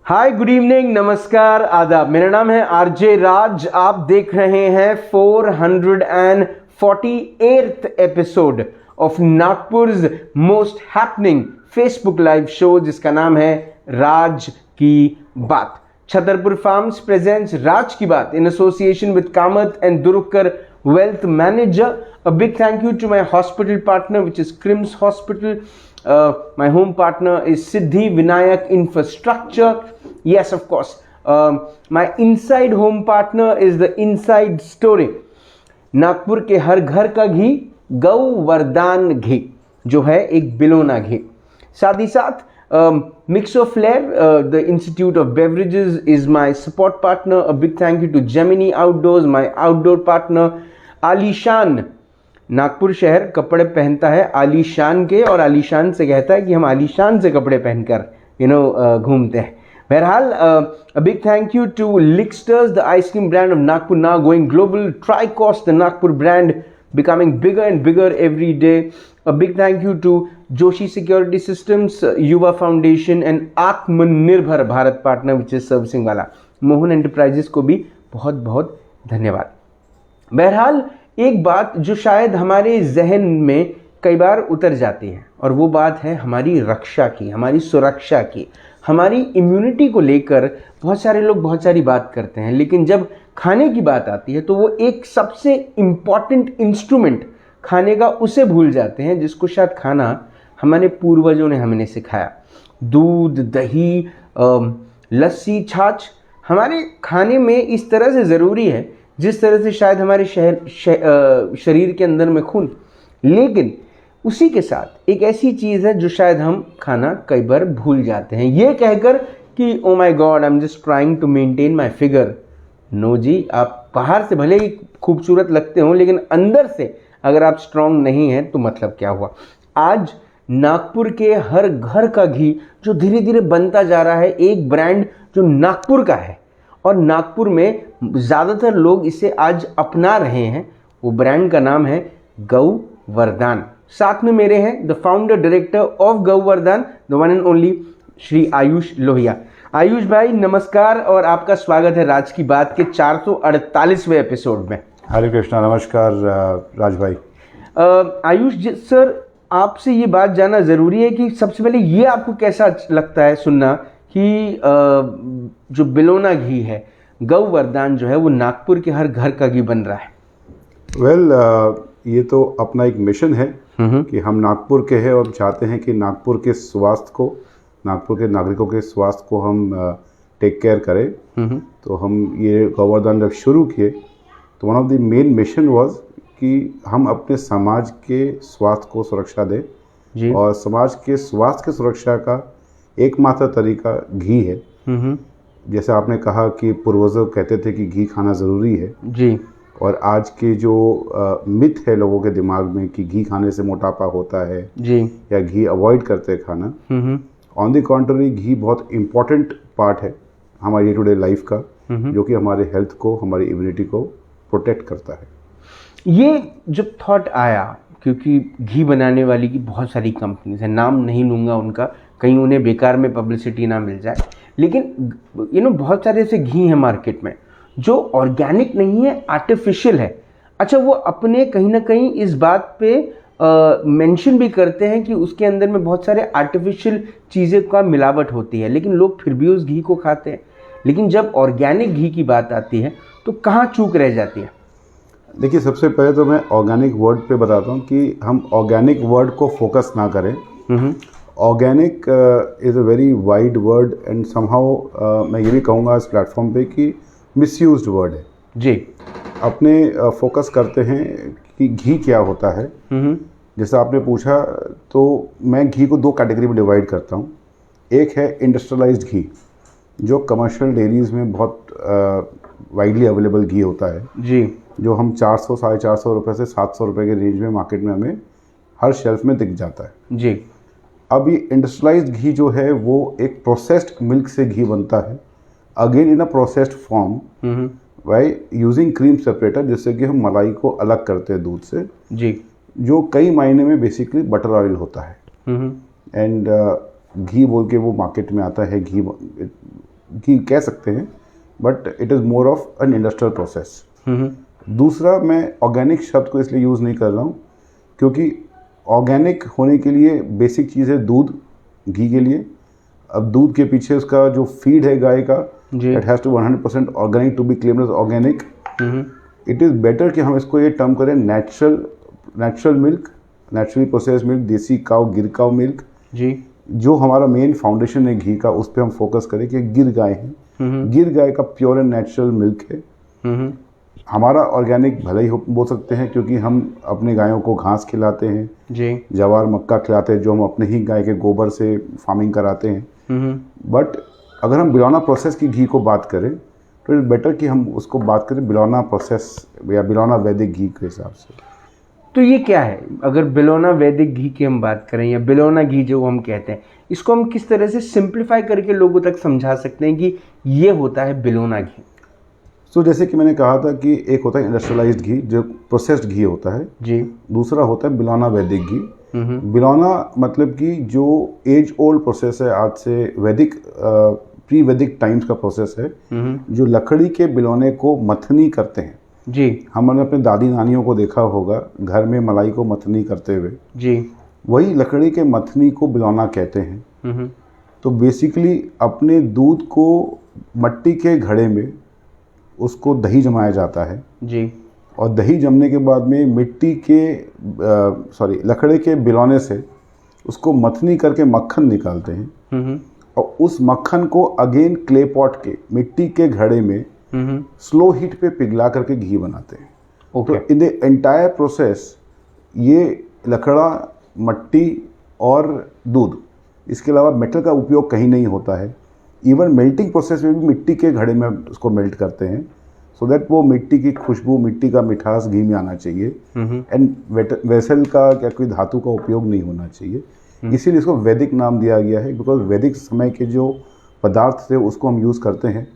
हाय, good evening, नमस्कार, आदाब। मेरा नाम है आरजे राज। आप देख रहे हैं 448th एपिसोड ऑफ नागपुर's most happening Facebook live show, जिसका नाम है राज की बात। छतरपुर फार्म्स प्रेजेंट्स राज की बात in association with Kamath and Durukar Wealth Manager. A big thank you to my hospital partner, which is Crims Hospital. My home partner is Siddhi Vinayak Infrastructure. Yes, of course. My inside home partner is the Inside Story. Nagpur के हर घर का घी, गौ वरदान घी, जो है एक बिलोना घी। साथ ही साथ Mixo Flair, the Institute of Beverages, is my support partner. A big thank you to Gemini Outdoors, my outdoor partner. आलीशान, नागपुर शहर कपड़े पहनता है आलीशान के, और आलीशान से कहता है कि हम आलीशान से कपड़े पहनकर घूमते हैं। बहरहाल, a big thank you to Licksters, the ice cream brand of Nagpur, now going global. Tricos, the Nagpur brand, becoming bigger and bigger every day. A big thank you to Joshi Security Systems, Yuva Foundation and Atmanirbhar Bharat partner, which is servicing वाला Mohan enterprises को भी बहुत बहुत धन्यवाद। बहरहाल, एक बात जो शायद हमारे जहन में कई बार उतर जाती है, और वो बात है हमारी रक्षा की, हमारी सुरक्षा की, हमारी इम्यूनिटी को लेकर बहुत सारे लोग बहुत सारी बात करते हैं, लेकिन जब खाने की बात आती है तो वो एक सबसे इम्पॉर्टेंट इंस्ट्रूमेंट खाने का उसे भूल जाते हैं जिसको शायद खाना हमारे पूर्वजों ने हमें सिखाया। दूध, दही, लस्सी, छाछ हमारे खाने में इस तरह से ज़रूरी है जिस तरह से शायद हमारे शरीर के अंदर में खून। लेकिन उसी के साथ एक ऐसी चीज़ है जो शायद हम खाना कई बार भूल जाते हैं, ये कहकर कि oh my God, I am just trying to maintain my figure. No जी, आप बाहर से भले ही खूबसूरत लगते हो, लेकिन अंदर से अगर आप स्ट्रांग नहीं हैं तो मतलब क्या हुआ। आज नागपुर के हर घर का घी जो धीरे धीरे बनता जा रहा है, एक ब्रांड जो नागपुर का है और नागपुर में ज़्यादातर लोग इसे आज अपना रहे हैं, वो ब्रांड का नाम है गौ वरदान। साथ में मेरे हैं द फाउंडर डायरेक्टर ऑफ गौ वरदान, the one and only Shri Ayush Lohia. Ayush भाई नमस्कार, और आपका स्वागत है राज की बात के 448वें एपिसोड में। हरे कृष्णा, नमस्कार राज भाई। आयुष सर, आपसे ये बात जानना ज़रूरी है कि सबसे पहले ये आपको कैसा लगता है सुनना कि जो बिलोना घी है, गौ वरदान जो है, वो नागपुर के हर घर का घी बन रहा है। ये तो अपना एक मिशन है कि हम नागपुर के हैं और हम चाहते हैं कि नागपुर के स्वास्थ्य को, नागपुर के नागरिकों के स्वास्थ्य को हम टेक केयर करें। तो हम ये गौवरदान जब शुरू किए तो one of the main mission was कि हम अपने समाज के स्वास्थ्य को सुरक्षा दें जी। और समाज के स्वास्थ्य की सुरक्षा का एकमात्र तरीका घी है। जैसे आपने कहा कि पूर्वजों कहते थे कि घी खाना ज़रूरी है जी, और आज के जो मिथ है लोगों के दिमाग में कि घी खाने से मोटापा होता है जी, या घी अवॉइड करते हैं खाना, ऑन द कॉन्ट्ररी घी बहुत इम्पॉर्टेंट पार्ट है हमारी डे टू डे लाइफ का, जो कि हमारे हेल्थ को, हमारी इम्यूनिटी को प्रोटेक्ट करता है। ये जब थॉट आया, क्योंकि घी बनाने वाली की बहुत सारी कंपनीज हैं, नाम नहीं लूँगा उनका, कहीं उन्हें बेकार में पब्लिसिटी ना मिल जाए, लेकिन बहुत सारे ऐसे घी हैं मार्केट में जो ऑर्गेनिक नहीं है, आर्टिफिशियल है। अच्छा, वो अपने कहीं ना कहीं इस बात पे मेंशन भी करते हैं कि उसके अंदर में बहुत सारे आर्टिफिशियल चीज़ें का मिलावट होती है, लेकिन लोग फिर भी उस घी को खाते हैं। लेकिन जब ऑर्गेनिक घी की बात आती है तो कहाँ चूक रह जाती है? देखिए, सबसे पहले तो मैं ऑर्गेनिक वर्ड पे बताता हूँ कि हम ऑर्गेनिक वर्ड को फोकस ना करें। Organic is a very wide word and somehow मैं ये भी कहूँगा इस प्लेटफॉर्म पे कि मिसयूज्ड वर्ड है जी। अपने फोकस करते हैं कि घी क्या होता है। जैसा आपने पूछा, तो मैं घी को दो कैटेगरी में डिवाइड करता हूँ। एक है इंडस्ट्रियलाइज्ड घी, जो कमर्शियल डेयरीज़ में बहुत वाइडली अवेलेबल घी होता है जी, जो हम 400 450 रुपये से 700 रुपये के रेंज में मार्केट में हमें हर शेल्फ में दिख जाता है जी। अब ये इंडस्ट्रियलाइज्ड घी जो है वो एक प्रोसेस्ड मिल्क से घी बनता है, again in a processed form by using cream separator, जिससे कि हम मलाई को अलग करते हैं दूध से जी, जो कई मायने में बेसिकली बटर ऑयल होता है। एंड घी बोल के वो मार्केट में आता है, घी घी कह सकते हैं, but it is more of an industrial process. दूसरा, मैं ऑर्गेनिक शब्द को इसलिए यूज़ नहीं कर रहा हूँ क्योंकि ऑर्गेनिक होने के लिए बेसिक चीज़ है दूध, घी के लिए। अब दूध के पीछे उसका जो फीड है गाय का, it has to 100% organic to be claimed as organic. It is better कि हम इसको ये टर्म करें natural milk, naturally processed milk, desi cow, गिर काव मिल्क जी। जो हमारा मेन फाउंडेशन है घी का, उस पर हम फोकस करें कि गिर गाय है, गिर गाय का प्योर एंड नेचुरल मिल्क है। हमारा ऑर्गेनिक भले ही बोल सकते हैं क्योंकि हम अपने गायों को घास खिलाते हैं जी। जवार मक्का खिलाते हैं जो हम अपने ही गाय के गोबर से फार्मिंग कराते हैं। बट अगर हम बिलौना प्रोसेस की घी को बात करें तो इट बेटर कि हम उसको बात करें बिलौना प्रोसेस या बिलौना वैदिक घी के हिसाब से। तो ये क्या है? अगर बिलौना वैदिक घी की हम बात करें या बिलौना घी जो हम कहते हैं, इसको हम किस तरह से सिंप्लीफाई करके लोगों तक समझा सकते हैं कि ये होता है बिलौना घी? सो जैसे कि मैंने कहा था कि एक होता है इंडस्ट्रियलाइज्ड घी जो प्रोसेस्ड घी होता है जी। दूसरा होता है बिलौना वैदिक घी। बिलौना मतलब कि जो एज ओल्ड प्रोसेस है, आज से वैदिक प्री वैदिक टाइम्स का प्रोसेस है, जो लकड़ी के बिलौने को मथनी करते हैं जी। हमने अपने दादी नानियों को देखा होगा घर में मलाई को मथनी करते हुए, जी। वही लकड़ी के मथनी को बिलौना कहते हैं। तो बेसिकली अपने दूध को मट्टी के घड़े में उसको दही जमाया जाता है जी। और दही जमने के बाद में मिट्टी के लकड़ी के बिलौने से उसको मथनी करके मक्खन निकालते हैं और उस मक्खन को अगेन क्ले पॉट के मिट्टी के घड़े में स्लो हीट पे पिघला करके घी बनाते हैं। तो इन द एंटायर प्रोसेस ये लकड़ा, मट्टी और दूध, इसके अलावा मेटल का उपयोग कहीं नहीं होता है। इवन मेल्टिंग प्रोसेस में भी मिट्टी के घड़े में उसको मेल्ट करते हैं सो दैट वो मिट्टी की खुशबू, मिट्टी का मिठास घी में आना चाहिए एंड वेसल का या कोई धातु का उपयोग नहीं होना चाहिए। इसीलिए इसको वैदिक नाम दिया गया है बिकॉज वैदिक समय के जो पदार्थ थे उसको हम यूज़ करते हैं।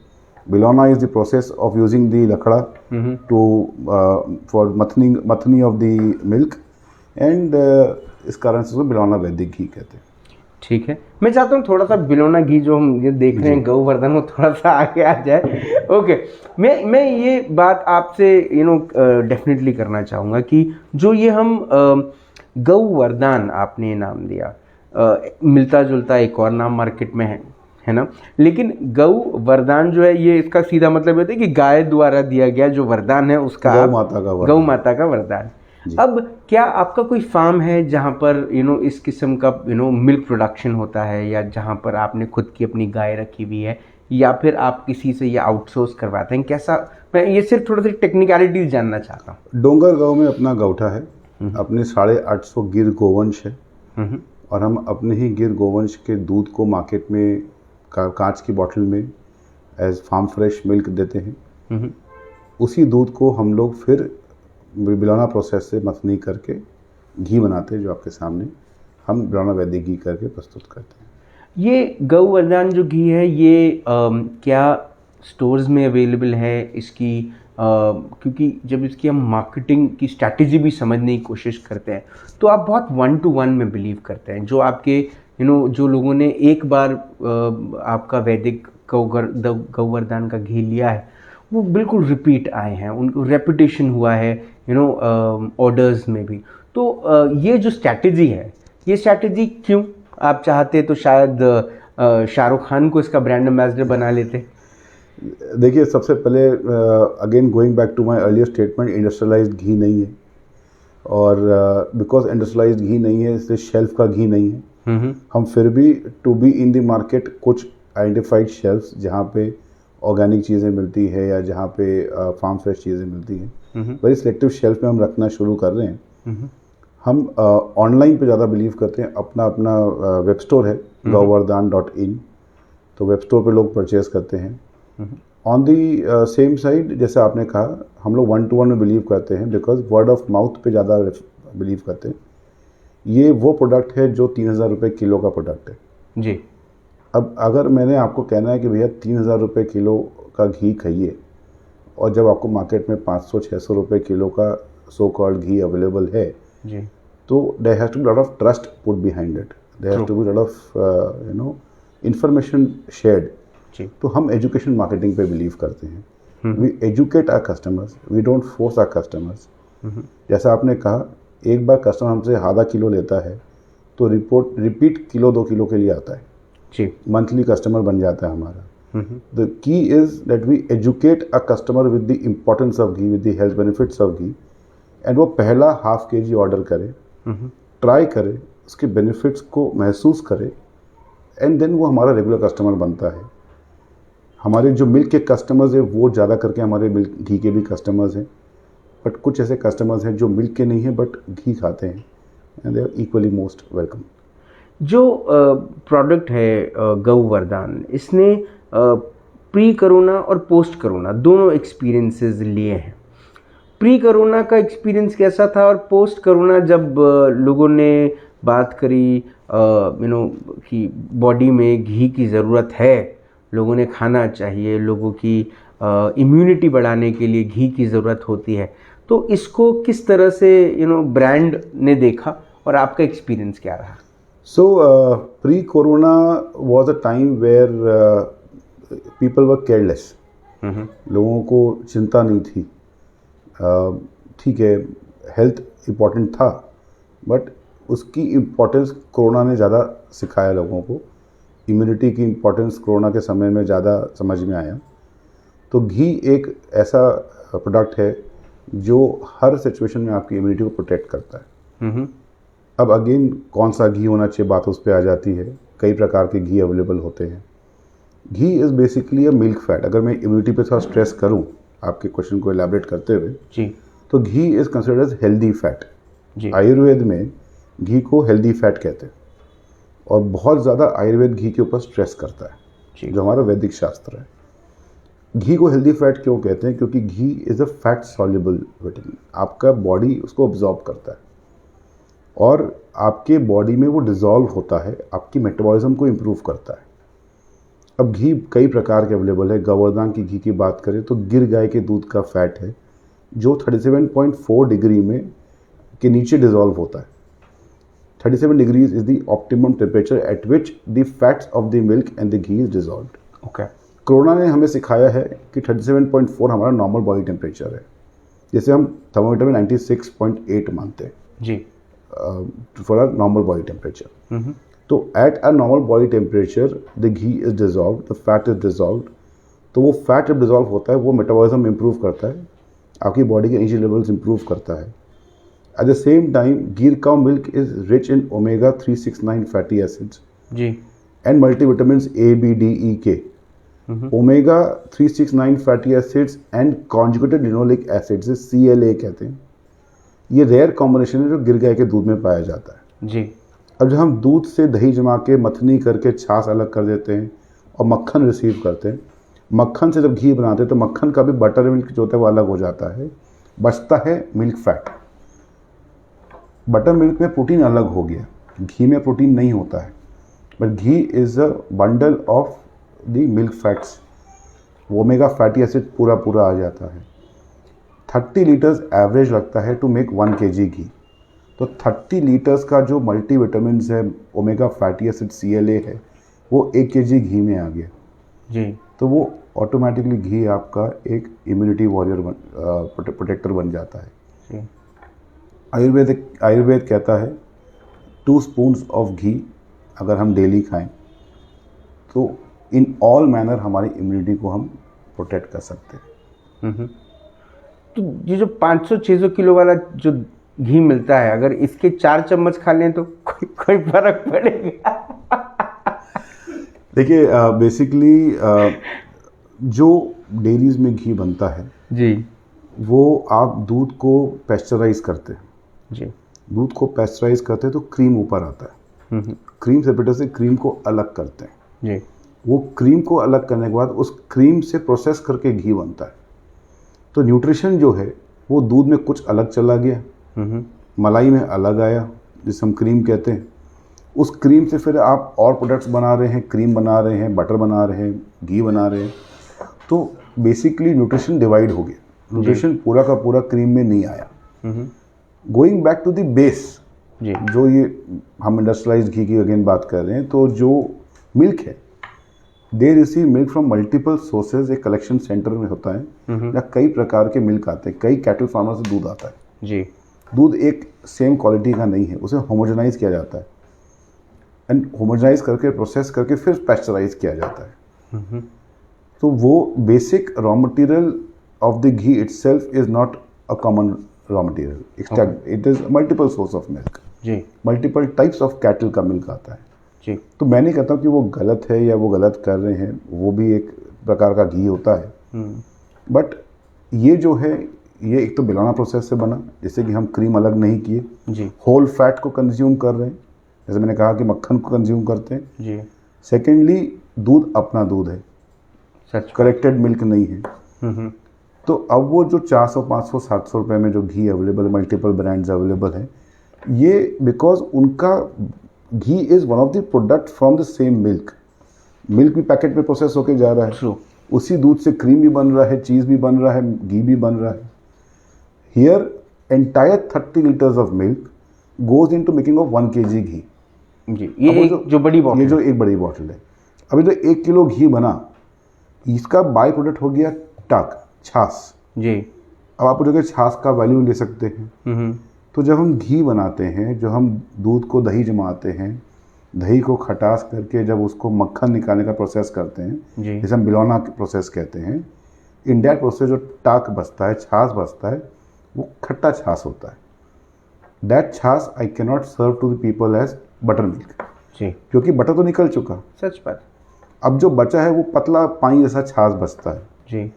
Bilona is the process of using the lakda to for mathani of the milk and इस कारण से उसको बिलौना वैदिक घी कहते हैं। ठीक है, मैं चाहता हूँ थोड़ा सा बिलौना घी जो हम ये देख रहे हैं गौवर्धन, वो थोड़ा सा आगे आ जाए। ओके, मैं ये बात आपसे डेफिनेटली करना चाहूँगा कि जो ये हम गौवर्धन आपने नाम दिया, मिलता जुलता एक और नाम मार्केट में है ना, लेकिन गौवर्धन जो है ये इसका सीधा मतलब होता है कि गाय द्वारा दिया गया जो वरदान है उसका गौ माता का वरदान। अब क्या आपका कोई फार्म है जहाँ पर इस किस्म का मिल्क प्रोडक्शन होता है, या जहाँ पर आपने खुद की अपनी गाय रखी हुई है, या फिर आप किसी से ये आउटसोर्स करवाते हैं? कैसा, मैं ये सिर्फ थोड़ा सी टेक्निकलिटीज जानना चाहता हूँ। डोंगर गांव में अपना गौठा है, अपने 850 गिर गोवंश है और हम अपने ही गिर गोवंश के दूध को मार्केट में कांच की बोतल में एज फार्म फ्रेश मिल्क देते हैं। उसी दूध को हम लोग फिर बिलौना प्रोसेस से मथनी करके घी बनाते हैं, जो आपके सामने हम बिलौना वैदिक घी करके प्रस्तुत करते हैं। ये गौवर्धन जो घी है ये क्या स्टोर्स में अवेलेबल है इसकी? क्योंकि जब इसकी हम मार्केटिंग की स्ट्रैटेजी भी समझने की कोशिश करते हैं तो आप बहुत 1-to-1 में बिलीव करते हैं। जो आपके जो लोगों ने एक बार आपका वैदिक गौवर्धन का घी लिया है वो बिल्कुल रिपीट आए हैं, उनको रेपुटेशन हुआ है ऑर्डर्स में भी। तो ये जो स्ट्रैटेजी है, ये स्ट्रैटेजी क्यों? आप चाहते तो शायद शाहरुख खान को इसका ब्रांड एम्बेसडर बना लेते। देखिए, सबसे पहले again going back to my earlier statement, industrialized ghee नहीं है और बिकॉज इंडस्ट्रियलाइज्ड घी नहीं है इसलिए शेल्फ का घी नहीं है। हम फिर भी to be in the market कुछ आइडेंटिफाइड शेल्फ्स जहाँ पे ऑर्गेनिक चीज़ें मिलती है या जहाँ पे फार्म फ्रेश चीज़ें मिलती हैं, वेरी सिलेक्टिव शेल्फ में हम रखना शुरू कर रहे हैं। हम ऑनलाइन पे ज़्यादा बिलीव करते हैं। अपना वेब स्टोर है govardhan.in, तो वेब स्टोर पे लोग परचेज़ करते हैं। ऑन दी सेम साइड, जैसे आपने कहा, हम लोग 1-to-1 में बिलीव करते हैं बिकॉज वर्ड ऑफ माउथ पे ज़्यादा बिलीव करते हैं। ये वो प्रोडक्ट है जो 3000 रुपये किलो का प्रोडक्ट है जी। अब अगर मैंने आपको कहना है कि भैया 3000 रुपये किलो का घी खाइए और जब आपको मार्केट में 500-600 रुपये किलो का सो कॉल्ड घी अवेलेबल है जी, तो there has to be lot of trust put behind it, there has to be lot of information shared जी। तो हम एजुकेशन मार्केटिंग पे बिलीव करते हैं। We educate our customers, we don't force our customers. जैसा आपने कहा, एक बार कस्टमर हमसे आधा किलो लेता है तो रिपीट किलो 2 किलो के लिए आता है जी। मंथली कस्टमर बन जाता है हमारा। The key is that we educate a customer with the importance of ghee, with the health benefits of ghee, and वो पहला ½ kg ऑर्डर करे, ट्राई करे, उसके बेनिफिट्स को महसूस करे, एंड देन वो हमारा रेगुलर कस्टमर बनता है। हमारे जो मिल्क के कस्टमर्स हैं वो ज़्यादा करके हमारे मिल्क घी के भी कस्टमर्स हैं, बट कुछ ऐसे कस्टमर्स हैं जो मिल्क के नहीं हैं बट घी खाते हैं, and they are equally most welcome. जो प्रोडक्ट है गौवर्धन, इसने प्री कोरोना और पोस्ट कोरोना दोनों एक्सपीरियंसेस लिए हैं। प्री कोरोना का एक्सपीरियंस कैसा था, और पोस्ट कोरोना जब लोगों ने बात करी कि बॉडी में घी की ज़रूरत है, लोगों ने खाना चाहिए, लोगों की इम्यूनिटी बढ़ाने के लिए घी की ज़रूरत होती है, तो इसको किस तरह से ब्रांड ने देखा और आपका एक्सपीरियंस क्या रहा? So, pre-corona was a time where people were careless. लोगों को चिंता नहीं थी। ठीक है, हेल्थ इम्पोर्टेंट था, बट उसकी इम्पोर्टेंस कोरोना ने ज़्यादा सिखाया लोगों को। इम्यूनिटी की इम्पोर्टेंस कोरोना के समय में ज़्यादा समझ में आया। तो घी एक ऐसा प्रोडक्ट है जो हर सिचुएशन में आपकी इम्यूनिटी को प्रोटेक्ट करता है। अब अगेन कौन सा घी होना चाहिए, बात उस पर आ जाती है। कई प्रकार के घी अवेलेबल होते हैं। Ghee is basically a milk fat. अगर मैं इम्यूनिटी पे थोड़ा स्ट्रेस करूं आपके क्वेश्चन को एलैबोरेट करते हुए, जी, तो ghee is considered as healthy fat. जी। आयुर्वेद में घी को हेल्दी फैट कहते हैं, और बहुत ज़्यादा आयुर्वेद घी के ऊपर स्ट्रेस करता है, जी। जो हमारा वैदिक शास्त्र है। घी को हेल्दी फैट क्यों कहते हैं? क्योंकि ghee is a fat soluble vitamin. आपका बॉडी उसको अब्जॉर्ब करता है और आपके बॉडी में वो डिज़ोल्व होता है, आपकी मेटाबॉलिज्म को इम्प्रूव करता है। अब घी कई प्रकार के अवेलेबल है। गोवर्धन की घी की बात करें तो गिर गाय के दूध का फैट है, जो 37.4 डिग्री में के नीचे डिज़ोल्व होता है। 37 degrees is the optimum temperature at which the fats of the milk and the ghee is dissolved. Okay. Corona ने हमें सिखाया है कि 37.4 हमारा नॉर्मल बॉडी टेम्परेचर है, जैसे हम थर्मामीटर में 96.8 मानते हैं जी। for a normal body temperature. तो at a normal body temperature the ghee is dissolved, the fat is dissolved. तो वो फैट जब डिजॉल्व होता है वो मेटाबॉलिज्म इम्प्रूव करता है, आपकी बॉडी के एनर्जी लेवल्स इम्प्रूव करता है। At the same time Gir cow milk is rich in omega 369 fatty acids जी। And multivitamins A B D E K. Omega 369 fatty acids and conjugated linoleic acids CLA कहते हैं। ये rare combination है जो गिर गाय के दूध में पाया जाता है। जी। अब जब हम दूध से दही जमा के मथनी करके छाछ अलग कर देते हैं और मक्खन रिसीव करते हैं, मक्खन से जब घी बनाते हैं तो मक्खन का भी बटर मिल्क जो होता है वो अलग हो जाता है, बचता है मिल्क फैट। बटर मिल्क में प्रोटीन अलग हो गया, घी में प्रोटीन नहीं होता है, but ghee is a bundle of the milk fats. Omega fatty acid पूरा आ जाता है। 30 लीटर्स एवरेज लगता है टू मेक 1 kg घी। तो 30 लीटर्स का जो मल्टीविटामिन्स है, ओमेगा फैटी एसिड CLA है, वो 1 kg घी में आ गया जी। तो वो ऑटोमेटिकली घी आपका एक इम्यूनिटी वॉरियर प्रोटेक्टर बन जाता है। जी। आयुर्वेद कहता है 2 स्पून्स ऑफ घी अगर हम डेली खाएं तो इन ऑल मैनर हमारी इम्यूनिटी को हम प्रोटेक्ट कर सकते हैं। तो ये जो 500-600 किलो वाला जो घी मिलता है, अगर इसके 4 चम्मच खा लें तो कोई फर्क पड़ेगा? देखिए, बेसिकली जो डेयरीज में घी बनता है जी। वो आप दूध को पेस्चराइज करते हैं। जी। दूध को पेस्चराइज करते हैं तो क्रीम ऊपर आता है। क्रीम सेपरेटर से क्रीम को अलग करते हैं। जी। वो क्रीम को अलग करने के बाद उस क्रीम से प्रोसेस करके घी बनता है। तो न्यूट्रिशन जो है वो दूध में कुछ अलग चला गया, मलाई में अलग आया, जिसे हम क्रीम कहते हैं। उस क्रीम से फिर आप और प्रोडक्ट्स बना रहे हैं, क्रीम बना रहे हैं, बटर बना रहे हैं, घी बना रहे हैं। तो बेसिकली न्यूट्रिशन डिवाइड हो गया, न्यूट्रिशन पूरा का पूरा क्रीम में नहीं आया। Going back to the base, जो ये हम इंडस्ट्रियलाइज्ड घी की अगेन बात कर रहे हैं, तो जो मिल्क है they receive milk from multiple sources. एक कलेक्शन सेंटर में होता है जहाँ कई प्रकार के मिल्क आते हैं, कई कैटल फार्मर से दूध आता है जी। दूध एक सेम क्वालिटी का नहीं है, उसे होमोजेनाइज किया जाता है एंड होमोजेनाइज करके प्रोसेस करके फिर पैस्चराइज किया जाता है। तो वो basic raw material of the ghee itself is not a common raw material, it is multiple source of milk जी मल्टीपल टाइप्स ऑफ कैटल का मिल्क आता है जी। तो मैं नहीं कहता कि वो गलत है या वो गलत कर रहे हैं, वो भी एक प्रकार का घी होता है। बट ये जो है ये एक तो बिलौना प्रोसेस से बना, जैसे कि हम क्रीम अलग नहीं किए जी होल फैट को कंज्यूम कर रहे हैं, जैसे मैंने कहा कि मक्खन को कंज्यूम करते हैं जी। सेकेंडली दूध अपना दूध है, सच। करेक्टेड मिल्क नहीं है। तो अब वो जो 400 500 700 रुपये में जो घी अवेलेबल है, मल्टीपल ब्रांड्स अवेलेबल है, ये बिकॉज उनका ghee is one of the product from the same milk भी पैकेट में प्रोसेस होके जा रहा है। True. उसी दूध से क्रीम भी बन रहा है, चीज़ भी बन रहा है, घी भी बन रहा है। Here entire 30 litres of milk goes in to making of 1 kg ghee जी। ये जो बड़ी बॉटल, ये जो एक बड़ी बॉटल है, अभी जो 1 किलो घी बना, इसका बाई प्रोडक्ट हो गया टक, छाछ जी। अब आप बोलोगे छाछ का वैल्यू ले सकते हैं। तो जब हम घी बनाते हैं, जो हम दूध को दही जमाते हैं, दही को खटास करके जब उसको मक्खन निकालने का प्रोसेस करते हैं, जी। जैसे हम बिलौना प्रोसेस कहते हैं, इन दैट प्रोसेस जो टाक बचता है, छाछ बचता है, वो खट्टा छाछ होता है। That chhaach I can not serve to the people as butter milk ji. क्योंकि बटर तो निकल चुका। सच बात। अब जो बचा है वो पतला पानी जैसा छाछ बचता है। जी।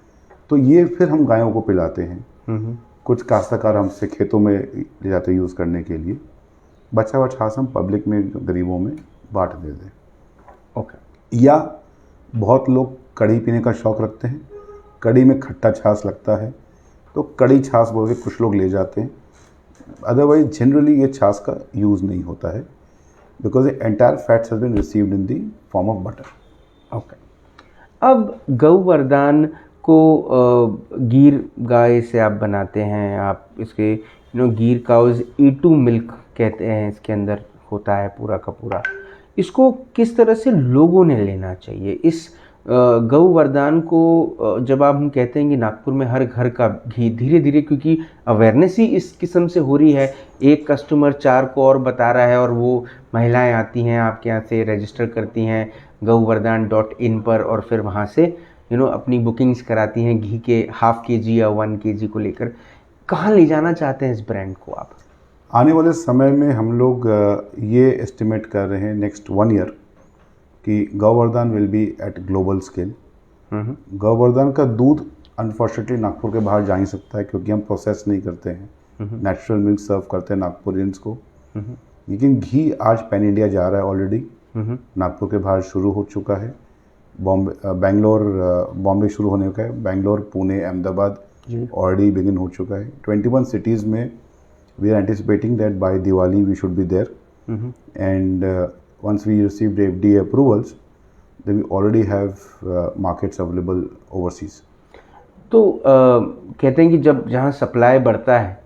तो ये फिर हम गायों को पिलाते हैं। कुछ काश्तकार हमसे खेतों में ले जाते हैं यूज़ करने के लिए। बचा हुआ छाछ हम पब्लिक में, गरीबों में बांट देते हैं। ओके। या बहुत लोग कढ़ी पीने का शौक़ रखते हैं, कढ़ी में खट्टा छाछ लगता है तो कढ़ी छाछ बोल के कुछ लोग ले जाते हैं। अदरवाइज जनरली ये छाछ का यूज़ नहीं होता है because the entire fats has been received in the form of butter. Okay. अब गौवर्धन को गीर गाय से आप बनाते हैं, आप इसके गीर काउज E2 मिल्क कहते हैं, इसके अंदर होता है पूरा का पूरा। इसको किस तरह से लोगों ने लेना चाहिए इस गौवर्धन को? जब आप हम कहते हैं कि नागपुर में हर घर का घी, धीरे धीरे क्योंकि अवेयरनेस ही इस किस्म से हो रही है, एक कस्टमर 4 को और बता रहा है और वो महिलाएं आती हैं आपके यहाँ से रजिस्टर करती हैं gauvardan.in पर और फिर वहाँ से अपनी बुकिंग्स कराती हैं घी के ½ kg या 1 kg को लेकर। कहाँ ले जाना चाहते हैं इस ब्रांड को आप? आने वाले समय में हम लोग ये एस्टिमेट कर रहे हैं नेक्स्ट 1 ईयर कि Gauvardhan will be at global scale. Gauvardhan का दूध अनफॉर्चुनेटली नागपुर के बाहर जा नहीं सकता है क्योंकि हम प्रोसेस नहीं करते हैं, नेचुरल मिल्क सर्व करते हैं नागपुरियंस को। लेकिन घी आज पैन इंडिया जा रहा है ऑलरेडी, नागपुर के बाहर शुरू हो चुका है। बॉम्बे शुरू होने का है, बेंगलोर, पुणे, अहमदाबाद ऑलरेडी बिगिन हो चुका है। 21 सिटीज़ में we are anticipating that by Diwali we should be there and once we received FDA approvals then we already have markets available overseas। तो कहते हैं कि जब जहाँ सप्लाई बढ़ता है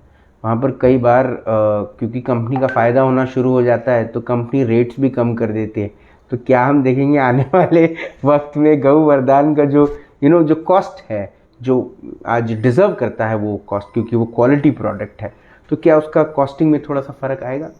वहाँ पर कई बार क्योंकि कंपनी का फ़ायदा होना शुरू हो जाता है तो कंपनी रेट्स भी कम कर देती है। तो क्या हम देखेंगे आने वाले वक्त में गौवर्धन का जो जो कॉस्ट है, जो आज डिज़र्व करता है वो कॉस्ट, क्योंकि वो क्वालिटी प्रोडक्ट है, तो क्या उसका कॉस्टिंग में थोड़ा सा फ़र्क आएगा?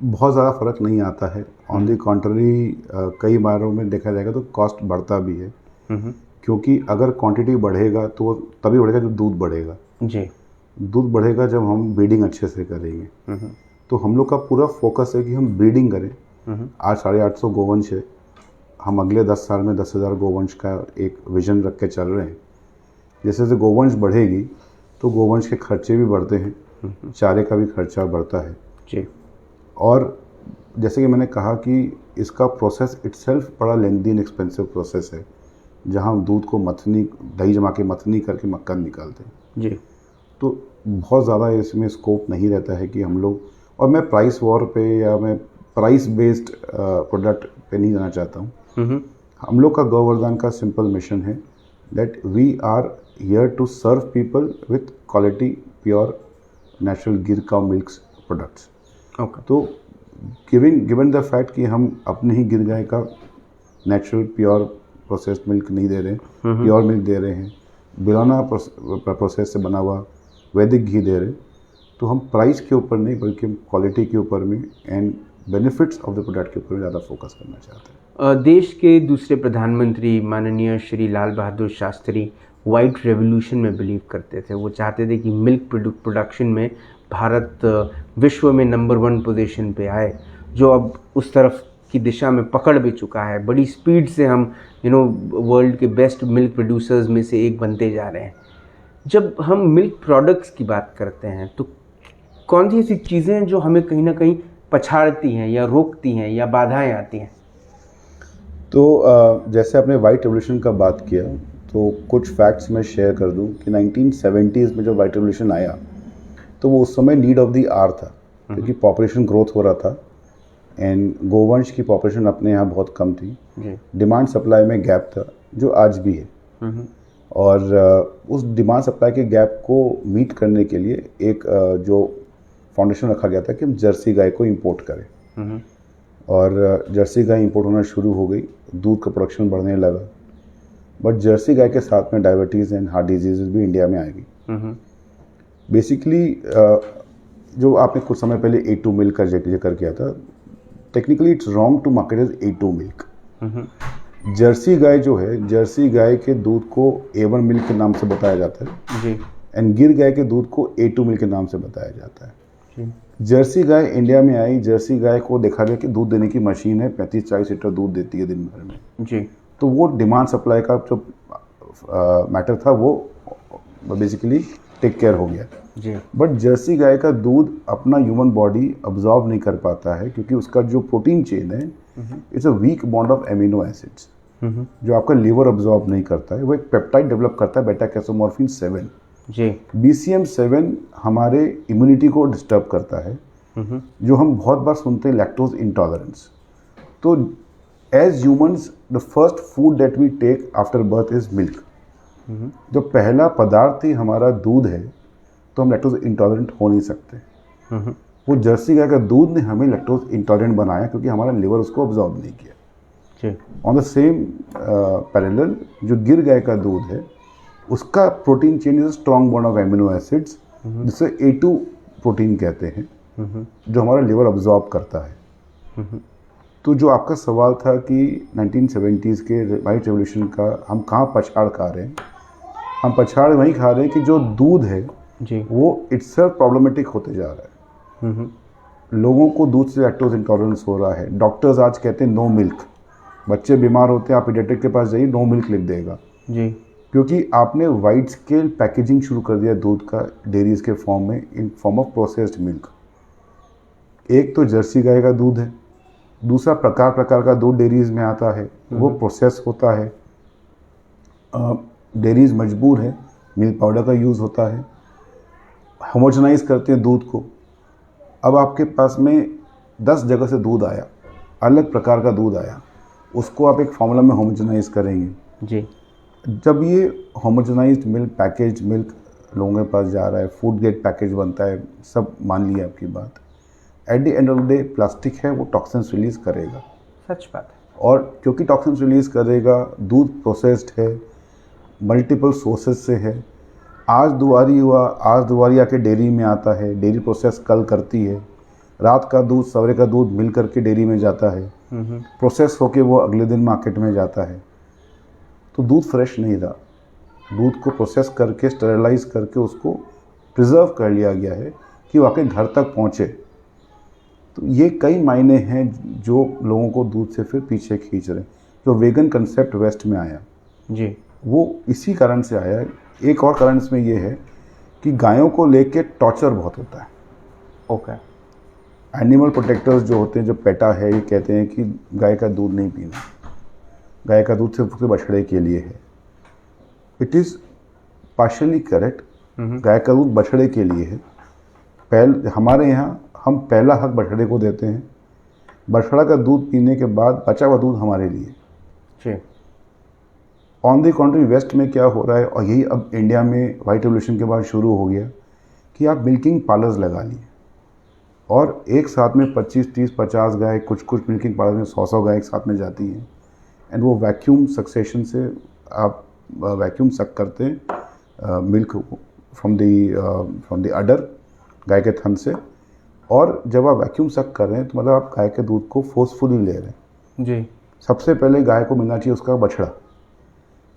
बहुत ज़्यादा फ़र्क नहीं आता है। ऑन दी कॉन्ट्ररी कई बारों में देखा जाएगा तो कॉस्ट बढ़ता भी है क्योंकि अगर क्वांटिटी बढ़ेगा तो तभी बढ़ेगा जब दूध बढ़ेगा। जी। दूध बढ़ेगा जब हम ब्रीडिंग अच्छे से करेंगे। तो हम लोग का पूरा फोकस है कि हम ब्रीडिंग करें। आज 850 गोवंश है, हम अगले 10 साल में 10,000 गोवंश का एक विजन रख के चल रहे हैं। जैसे जैसे गोवंश बढ़ेगी तो गोवंश के खर्चे भी बढ़ते हैं, चारे का भी खर्चा बढ़ता है। जी। और जैसे कि मैंने कहा कि इसका प्रोसेस इटसेल्फ बड़ा लेंदी एंड एक्सपेंसिव प्रोसेस है, जहां हम दूध को मथनी, दही जमा के मथनी करके मक्खन निकालते हैं। जी। तो बहुत ज़्यादा इसमें स्कोप नहीं रहता है कि हम लोग, और मैं प्राइस वॉर पे या मैं प्राइस बेस्ड प्रोडक्ट पे नहीं जाना चाहता हूँ। हम लोग का गौवर्धन का सिंपल मिशन है that we are here to serve people with quality pure natural Gir cow milk products. Okay. तो गिवन द फैक्ट कि हम अपने ही गिर गाय का नेचुरल प्योर प्रोसेस्ड मिल्क नहीं दे रहे हैं, प्योर मिल्क दे रहे हैं, बिना प्रोसेस से बना हुआ वैदिक घी दे रहे हैं, तो हम प्राइस के ऊपर नहीं बल्कि हम क्वालिटी के ऊपर में and benefits of the product के ऊपर ज़्यादा फोकस करना चाहते हैं। देश के दूसरे प्रधानमंत्री माननीय श्री लाल बहादुर शास्त्री वाइट रेवोल्यूशन में बिलीव करते थे। वो चाहते थे कि मिल्क प्रोडक्शन में भारत विश्व में नंबर 1 पोजीशन पे आए, जो अब उस तरफ की दिशा में पकड़ भी चुका है। बड़ी स्पीड से हम वर्ल्ड के बेस्ट मिल्क प्रोड्यूसर्स में से एक बनते जा रहे हैं। जब हम मिल्क प्रोडक्ट्स की बात करते हैं तो कौन सी ऐसी चीज़ें हैं जो हमें कहीं ना कहीं पछाड़ती हैं या रोकती हैं या बाधाएं आती हैं? तो जैसे आपने वाइट रेवोल्यूशन का बात किया, तो कुछ फैक्ट्स मैं शेयर कर दूं कि 1970s में जब वाइट रेवोल्यूशन आया तो वो उस समय नीड ऑफ द आवर था, क्योंकि पॉपुलेशन ग्रोथ हो रहा था एंड गोवंश की पॉपुलेशन अपने यहाँ बहुत कम थी, डिमांड सप्लाई में गैप था जो आज भी है। और उस डिमांड सप्लाई के गैप को मीट करने के लिए एक जो फाउंडेशन रखा गया था कि हम जर्सी गाय को इंपोर्ट करें। और जर्सी गाय इंपोर्ट होना शुरू हो गई, दूध का प्रोडक्शन बढ़ने लगा, बट जर्सी गाय के साथ में डायबिटीज़ एंड हार्ट डिजीज़ भी इंडिया में आएगी। बेसिकली जो आपने कुछ समय पहले A2 मिल्क का जिक्र किया था, technically it's wrong to market as A2 milk. Jersey गाय जो है, जर्सी गाय के दूध को A1 मिल्क के नाम से बताया जाता है एंड गिर गाय के दूध को A2 मिल्क के नाम से बताया जाता है। जर्सी गाय इंडिया में आई, जर्सी गाय को देखा गया कि दूध देने की मशीन है, 35-40 लीटर दूध देती है दिन भर में जी। तो वो डिमांड सप्लाई का जो मैटर था वो बेसिकली टेक केयर हो गया जी। बट जर्सी गाय का दूध अपना ह्यूमन बॉडी अब्जॉर्ब नहीं कर पाता है, क्योंकि उसका जो प्रोटीन चेन है it's a weak bond of amino acids जो आपका लिवर अब्जॉर्ब नहीं करता है। वो एक पेप्टाइड डेवलप करता है बेटा कैसोमॉर्फिन 7 जी। BCM7 हमारे इम्यूनिटी को डिस्टर्ब करता है, जो हम बहुत बार सुनते हैं लैक्टोज इंटॉलरेंस। तो as humans the first food that we take after birth is milk. जो पहला पदार्थ ही हमारा दूध है, तो हम लैक्टोज इंटॉलरेंट हो नहीं सकते। वो जर्सी गाय का दूध ने हमें लैक्टोज इंटॉलरेंट बनाया, क्योंकि हमारा लिवर उसको अब्जॉर्ब नहीं किया। ऑन द सेम पैरेलल जो गिर गाय का दूध है, उसका protein chain is strong bond of amino acids, जिसे A2 प्रोटीन कहते हैं, जो हमारा लिवर अब्जॉर्ब करता है। तो जो आपका सवाल था कि 1970s के वाइट रेवोल्यूशन का हम कहाँ पछाड़ खा रहे हैं, हम पछाड़ वहीं खा रहे हैं कि जो दूध है जी, वो इट्सेल्फ प्रॉब्लमेटिक होते जा रहा है। लोगों को दूध से लैक्टोज इंटॉलरेंस हो रहा है। डॉक्टर्स आज कहते हैं नो मिल्क। बच्चे बीमार होते हैं, आप पीडियाट्रिक के पास जाइए, नो मिल्क लिख देगा जी, क्योंकि आपने वाइड स्केल पैकेजिंग शुरू कर दिया दूध का डेयरीज के फॉर्म में, in form of processed milk. एक तो जर्सी गाय का दूध है, दूसरा प्रकार का दूध डेयरीज में आता है, वो प्रोसेस होता है। डेयरीज मजबूर है, मिल्क पाउडर का यूज़ होता है, होमोजेनाइज करते हैं दूध को। अब आपके पास में 10 जगह से दूध आया, अलग प्रकार का दूध आया, उसको आप एक फार्मूला में होमोजेनाइज करेंगे जी। जब ये होमोजेनाइज्ड मिल्क, पैकेज मिल्क लोगों के पास जा रहा है, फूड ग्रेड पैकेज बनता है, सब मान लिया आपकी बात, at the end of the day plastic है, वो टॉक्सिन्स रिलीज़ करेगा। सच बात है। और क्योंकि टॉक्सिन्स रिलीज़ करेगा, दूध प्रोसेस्ड है, मल्टीपल सोर्सेज से है। आज दुआरी हुआ, आज दुआरी आके डेयरी में आता है, डेयरी प्रोसेस कल करती है, रात का दूध सवेरे का दूध मिल करके डेयरी में जाता है, प्रोसेस होके वो अगले दिन मार्केट में जाता है। तो दूध फ्रेश नहीं रहा, दूध को प्रोसेस करके स्टेरलाइज करके उसको प्रिजर्व कर लिया गया है कि वो आपके घर तक पहुँचे। तो ये कई मायने हैं जो लोगों को दूध से फिर पीछे खींच रहे हैं। जो वेगन कंसेप्ट वेस्ट में आया जी, वो इसी कारण से आया है। एक और कारण इसमें ये है कि गायों को लेके टॉर्चर बहुत होता है। ओके। एनिमल प्रोटेक्टर्स जो होते हैं, जो पेटा है, ये कहते हैं कि गाय का दूध नहीं पीना, गाय का दूध सिर्फ बछड़े के लिए है। इट इज़ पार्शियली करेक्ट, गाय का दूध बछड़े के लिए है। हमारे यहाँ हम पहला हक बछड़े को देते हैं, बछड़ा का दूध पीने के बाद बचा हुआ दूध हमारे लिए। ऑन द कॉन्ट्री वेस्ट में क्या हो रहा है, और यही अब इंडिया में वाइट रेवोल्यूशन के बाद शुरू हो गया कि आप मिल्किंग पार्लर्स लगा लिए और एक साथ में 25, 30, 50 गाय, कुछ मिल्किंग पार्लर में 100 गाय एक साथ में जाती हैं एंड वो वैक्यूम सक्सेशन से आप वैक्यूम सक करते हैं मिल्क फ्रॉम द अडर, गाय के थन से। और जब आप वैक्यूम सक कर रहे हैं तो मतलब आप गाय के दूध को फोर्सफुली ले रहे हैं जी। सबसे पहले गाय को मिलना चाहिए उसका बछड़ा।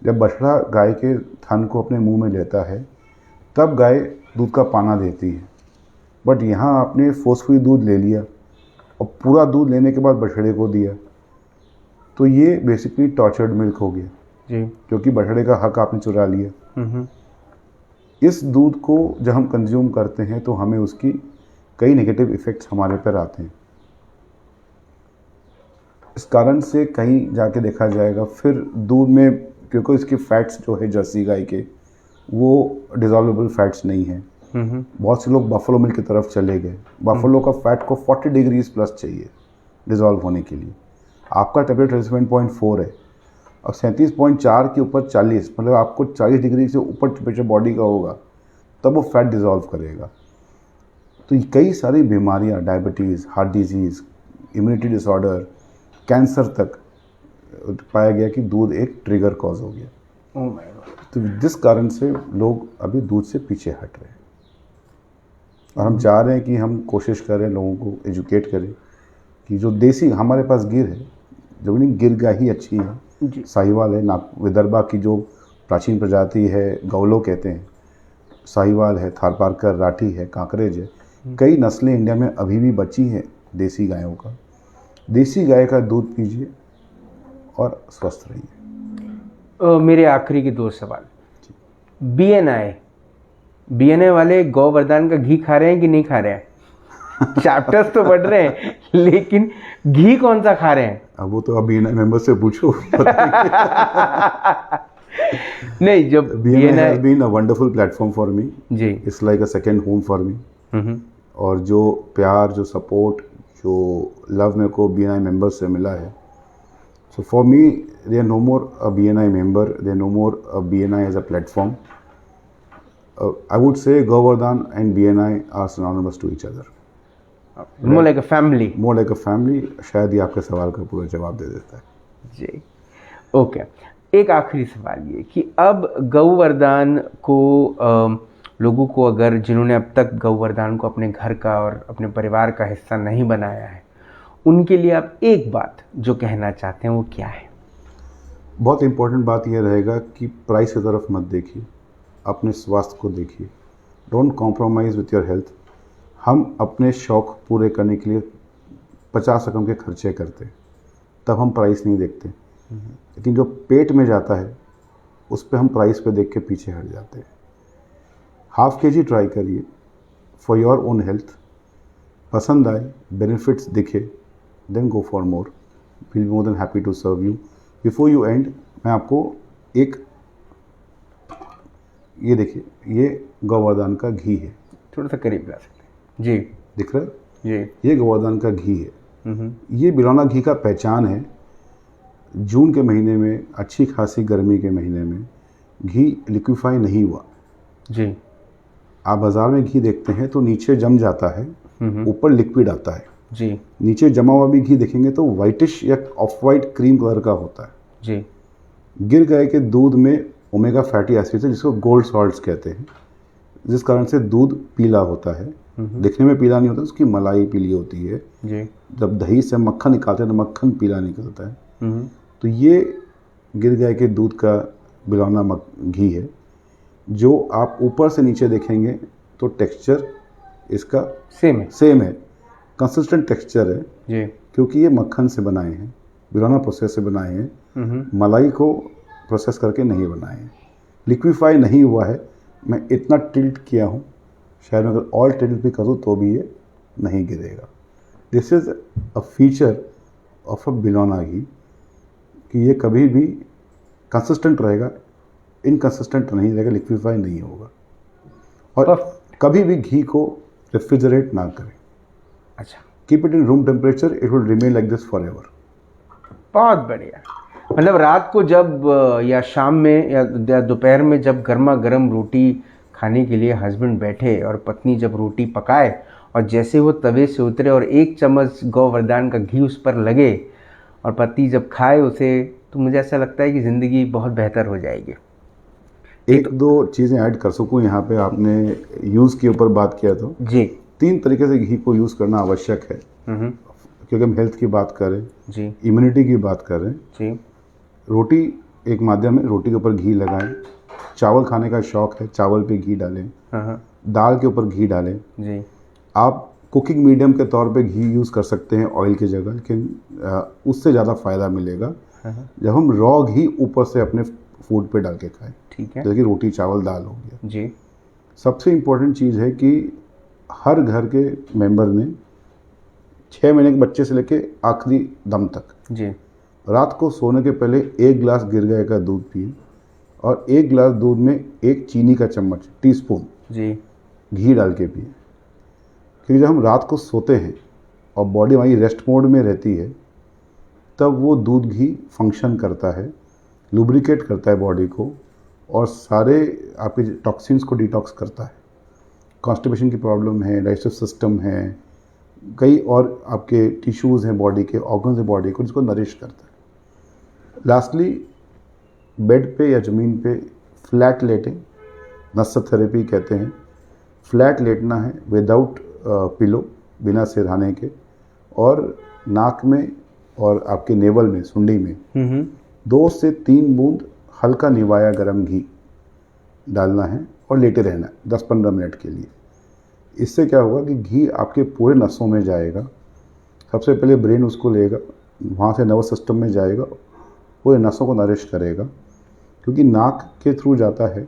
जब बछड़ा गाय के थन को अपने मुंह में लेता है तब गाय दूध का पाना देती है। बट यहाँ आपने फोर्सफुली दूध ले लिया और पूरा दूध लेने के बाद बछड़े को दिया, तो ये बेसिकली टॉर्चर्ड मिल्क हो गया जी। क्योंकि बछड़े का हक आपने चुरा लिया। इस दूध को जब हम कंज्यूम करते हैं तो हमें उसकी कई नेगेटिव इफ़ेक्ट्स हमारे पर आते हैं। इस कारण से कहीं जाके देखा जाएगा फिर दूध में, क्योंकि इसके फैट्स जो है जर्सी गाय के वो डिज़ोल्वेबल फैट्स नहीं हैं। बहुत से लोग बफलो मिल्क की तरफ चले गए। बफलो का फैट को 40 डिग्रीज प्लस चाहिए डिज़ोल्व होने के लिए। आपका टेम्परेचर 37.4 है और 37.4 के ऊपर 40, मतलब आपको 40 डिग्री से ऊपर टेम्परेचर बॉडी का होगा तब वो फैट डिज़ोल्व करेगा। तो कई सारी बीमारियां, diabetes, heart disease, immunity disorder, cancer तक पाया गया कि दूध एक ट्रिगर कॉज हो गया। Oh my God. तो जिस कारण से लोग अभी दूध से पीछे हट रहे हैं और हम चाह रहे हैं कि हम कोशिश करें लोगों को एजुकेट करें कि जो देसी हमारे पास गिर है, जो नहीं गिर गाय ही अच्छी है, साहिवाल है, विदर्भा की जो प्राचीन प्रजाति है गौलो कहते हैं, साहिवाल है, थारपारकर, राठी है, कांकरेज है, कई नस्लें इंडिया में अभी भी बची हैं देसी गायों का। देसी गाय का दूध पीजिए और स्वस्थ रहिए। मेरे आखिरी के 2 सवाल। बीएनआई वाले गोवर्धन का घी खा रहे हैं कि नहीं खा रहे हैं? चैप्टर्स तो बढ़ रहे हैं लेकिन घी कौन सा खा रहे हैं? अब वो तो बीएनआई मेंबर से पूछो। नहीं, जब BNI has been a wonderful platform for me. Ji. It's like a second home for me. और जो प्यार, जो सपोर्ट, जो लव मेरे को BNI मेंबर से मिला है, so for me they are no more a BNI member, they are no more a BNI as a platform. I would say Govardhan and BNI are synonymous to each other. More like a family. More like a family. शायद ये आपके सवाल का पूरा जवाब दे देता है। जी। Okay. एक आखिरी सवाल ये कि अब गौवर्धन को लोगों को, अगर जिन्होंने अब तक गौवर्धन को अपने घर का और अपने परिवार का हिस्सा नहीं बनाया है, उनके लिए आप एक बात जो कहना चाहते हैं वो क्या है? बहुत इम्पोर्टेंट बात यह रहेगा कि प्राइस की तरफ मत देखिए, अपने स्वास्थ्य को देखिए। Don't compromise with your health. हम अपने शौक़ पूरे करने के लिए 50 रकम के खर्चे करते हैं, तब हम प्राइस नहीं देखते। लेकिन जो पेट में जाता है उस पे हम प्राइस पे देख के पीछे हट जाते हैं। ½ kg ट्राई करिए फॉर योर ओन हेल्थ। पसंद आए, बेनिफिट्स दिखे, then go for more. Will be more than happy to serve you. Before you end, मैं आपको एक, ये देखिए, ये गोवर्धन का घी है। थोड़ा सा करीब ला सकते हैं जी। दिख रहा है? जी। ये गोवर्धन का घी है। ये बिलौना घी का पहचान है। जून के महीने में, अच्छी खासी गर्मी के महीने में घी लिक्विफाई नहीं हुआ जी। आप बाज़ार में घी देखते हैं तो नीचे जम जाता है, ऊपर लिक्विड आता है जी। नीचे जमा हुआ भी घी देखेंगे तो वाइटिश या ऑफ वाइट क्रीम कलर का होता है जी। गिर गाय के दूध में ओमेगा फैटी एसिड्स है जिसको गोल्ड सॉल्ट्स कहते हैं, जिस कारण से दूध पीला होता है। दिखने में पीला नहीं होता, उसकी मलाई पीली होती है जी। जब दही से मक्खन निकालते हैं तो मक्खन पीला निकलता है। तो ये गिर गाय के दूध का बिलौना घी है, जो आप ऊपर से नीचे देखेंगे तो टेक्सचर इसका सेम है, कंसिस्टेंट टेक्सचर है जी। क्योंकि ये मक्खन से बनाए हैं, बिलौना प्रोसेस से बनाए हैं, मलाई को प्रोसेस करके नहीं बनाए हैं, लिक्विफाई नहीं हुआ है। मैं इतना टिल्ट किया हूँ, शायद अगर ऑल टिल्ट भी करूँ तो भी ये नहीं गिरेगा। This is a feature of a bilona ghee कि ये कभी भी कंसिस्टेंट रहेगा, इनकंसिस्टेंट नहीं रहेगा, लिक्विफाई नहीं होगा। और कभी भी घी को रेफ्रिजरेट ना करें। अच्छा। Keep it in room temperature, it will remain like this for ever. बहुत बढ़िया। मतलब रात को जब या शाम में या दोपहर में जब गर्मा गर्म रोटी खाने के लिए हस्बैंड बैठे और पत्नी जब रोटी पकाए और जैसे वो तवे से उतरे और 1 चम्मच गोवर्धन का घी उस पर लगे और पति जब खाए उसे, तो मुझे ऐसा लगता है कि ज़िंदगी बहुत बेहतर हो जाएगी। एक दो चीज़ें ऐड कर सकूँ यहाँ पे, आपने यूज़ के ऊपर बात किया तो जी। 3 तरीके से घी को यूज़ करना आवश्यक है, हम्म। क्योंकि हम हेल्थ की बात करें, जी। इम्यूनिटी की बात करें। जी। रोटी एक माध्यम है, रोटी के ऊपर घी लगाएं। चावल खाने का शौक है, चावल पे घी डालें। हाँ। दाल के ऊपर घी डालें। जी। आप कुकिंग मीडियम के तौर पे घी यूज़ कर सकते हैं ऑयल की जगह, लेकिन उससे ज़्यादा फ़ायदा मिलेगा जब हम रॉ घी ऊपर से अपने फूड पे डाल के खाएं। ठीक है। जैसे कि रोटी चावल दाल हो गया। जी। सबसे इम्पोर्टेंट चीज़ है कि हर घर के मेंबर ने 6 महीने के बच्चे से लेके आखिरी दम तक जी। रात को सोने के पहले 1 गिलास गिर गाय का दूध पिए, और 1 गिलास दूध में 1 चीनी का चम्मच टीस्पून जी। घी डाल के पिए। क्योंकि जब हम रात को सोते हैं और बॉडी हमारी रेस्ट मोड में रहती है, तब वो दूध घी फंक्शन करता है, लुब्रिकेट करता है बॉडी को, और सारे आपके टॉक्सिन्स को डिटॉक्स करता है। कॉन्स्टिपेशन की प्रॉब्लम है, डाइजेस्टिव सिस्टम है, कई और आपके टिश्यूज़ हैं बॉडी के, ऑर्गन्स हैं बॉडी को, जिसको नरिश करता है। लास्टली, बेड पे या ज़मीन पे फ्लैट लेटें, नस्य थेरेपी कहते हैं। फ्लैट लेटना है विदाउट पिलो, बिना सिरहाने के, और नाक में और आपके नेवल में, सुंडी में 2 से 3 बूंद हल्का निवाया गर्म घी डालना है और लेटे रहना है 10-15 मिनट के लिए। इससे क्या होगा कि घी आपके पूरे नसों में जाएगा। सबसे पहले ब्रेन उसको लेगा, वहाँ से नर्वस सिस्टम में जाएगा, पूरे नसों को नरिश करेगा। क्योंकि नाक के थ्रू जाता है,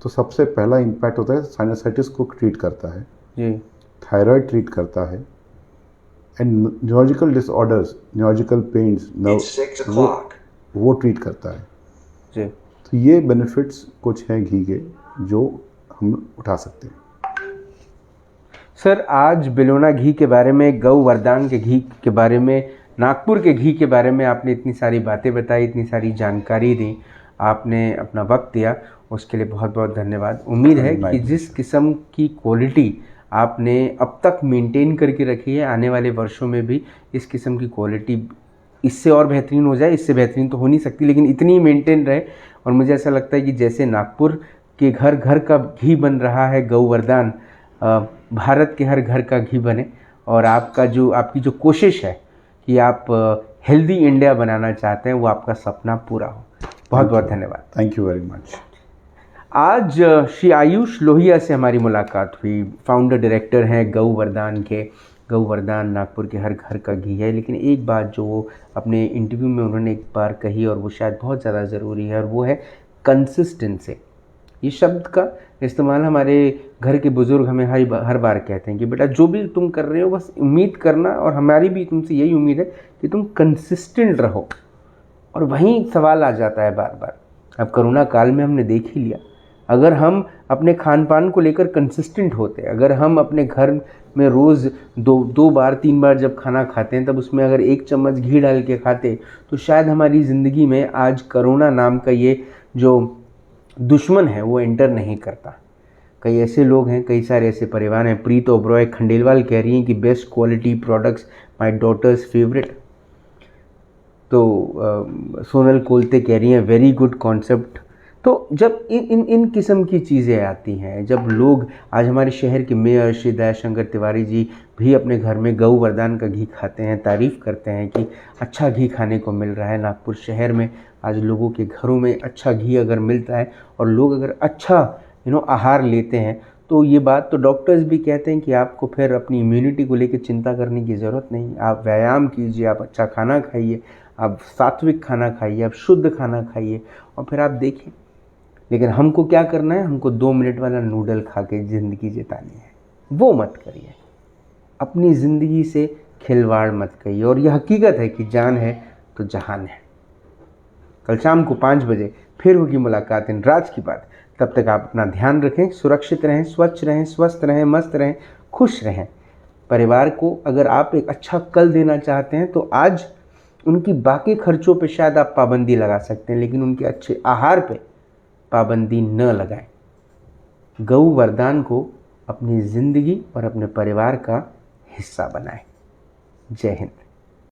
तो सबसे पहला इम्पैक्ट होता है साइनसाइटिस को ट्रीट करता है जी। थायराइड ट्रीट करता है, and neurological disorders, neurological pains, वो ट्रीट करता है जी। तो ये बेनिफिट्स कुछ हैं घी के जो हम उठा सकते हैं। सर, आज बिलोना घी के बारे में, गौ वरदान के घी के बारे में, नागपुर के घी के बारे में आपने इतनी सारी बातें बताई, इतनी सारी जानकारी दी, आपने अपना वक्त दिया, उसके लिए बहुत बहुत धन्यवाद। उम्मीद है कि जिस किस्म की क्वालिटी आपने अब तक मेंटेन करके रखी है, आने वाले वर्षों में भी इस किस्म की क्वालिटी इससे और बेहतरीन हो जाए। इससे बेहतरीन तो हो नहीं सकती, लेकिन इतनी मेंटेन रहे। और मुझे ऐसा लगता है कि जैसे नागपुर के घर घर का घी बन रहा है गौवर्धन, भारत के हर घर का घी बने। और आपकी जो कोशिश है कि आप हेल्दी इंडिया बनाना चाहते हैं, वो आपका सपना पूरा हो। बहुत बहुत धन्यवाद। Thank you very much. आज श्री आयुष लोहिया से हमारी मुलाकात हुई। फाउंडर डायरेक्टर हैं गौवर्धन के। गौवर्धन नागपुर के हर घर का घी है। लेकिन एक बात जो वो अपने इंटरव्यू में उन्होंने एक बार कही, और वो शायद बहुत ज़्यादा ज़रूरी है, और वो है कंसिस्टेंसी। ये शब्द का इस्तेमाल हमारे घर के बुज़ुर्ग हमें हर बार कहते हैं कि बेटा जो भी तुम कर रहे हो बस उम्मीद करना, और हमारी भी तुमसे यही उम्मीद है कि तुम कंसिस्टेंट रहो। और वहीं सवाल आ जाता है बार बार। अब कोरोना काल में हमने देख ही लिया, अगर हम अपने खान पान को लेकर कंसिस्टेंट होते, अगर हम अपने घर में रोज़ 2 बार 3 बार जब खाना खाते हैं, तब उसमें अगर 1 चम्मच घी डाल के खाते, तो शायद हमारी ज़िंदगी में आज कोरोना नाम का ये जो दुश्मन है वो एंटर नहीं करता। कई ऐसे लोग हैं, कई सारे ऐसे परिवार हैं। प्रीत ओब्रॉय खंडेलवाल कह रही हैं कि best quality products my daughter's favourite. तो सोनल कोलते कह रही हैं वेरी गुड कॉन्सेप्ट। तो जब इन किस्म की चीज़ें आती हैं, जब लोग, आज हमारे शहर के मेयर श्री दयाशंकर तिवारी जी भी अपने घर में गौवर्धन का घी खाते हैं, तारीफ़ करते हैं कि अच्छा घी खाने को मिल रहा है। नागपुर शहर में आज लोगों के घरों में अच्छा घी अगर मिलता है, और लोग अगर अच्छा आहार लेते हैं, तो ये बात तो डॉक्टर्स भी कहते हैं कि आपको फिर अपनी इम्यूनिटी को लेकर चिंता करने की ज़रूरत नहीं। आप व्यायाम कीजिए, आप अच्छा खाना खाइए, आप सात्विक खाना खाइए, आप शुद्ध खाना खाइए, और फिर आप देखिए। लेकिन हमको क्या करना है? हमको 2 मिनट वाला नूडल खा के ज़िंदगी जितानी है। वो मत करिए, अपनी ज़िंदगी से खिलवाड़ मत करिए। और यह हकीकत है कि जान है तो जहान है। कल शाम को 5 बजे फिर होगी मुलाकात इन राज की बात। तब तक आप अपना ध्यान रखें, सुरक्षित रहें, स्वच्छ रहें, स्वस्थ रहें, मस्त रहें, खुश रहें। परिवार को अगर आप एक अच्छा कल देना चाहते हैं, तो आज उनकी बाकी खर्चों पे शायद आप पाबंदी लगा सकते हैं, लेकिन उनके अच्छे आहार पे पाबंदी न लगाएं। गौवर्धन को अपनी ज़िंदगी और अपने परिवार का हिस्सा बनाएं। जय हिंद।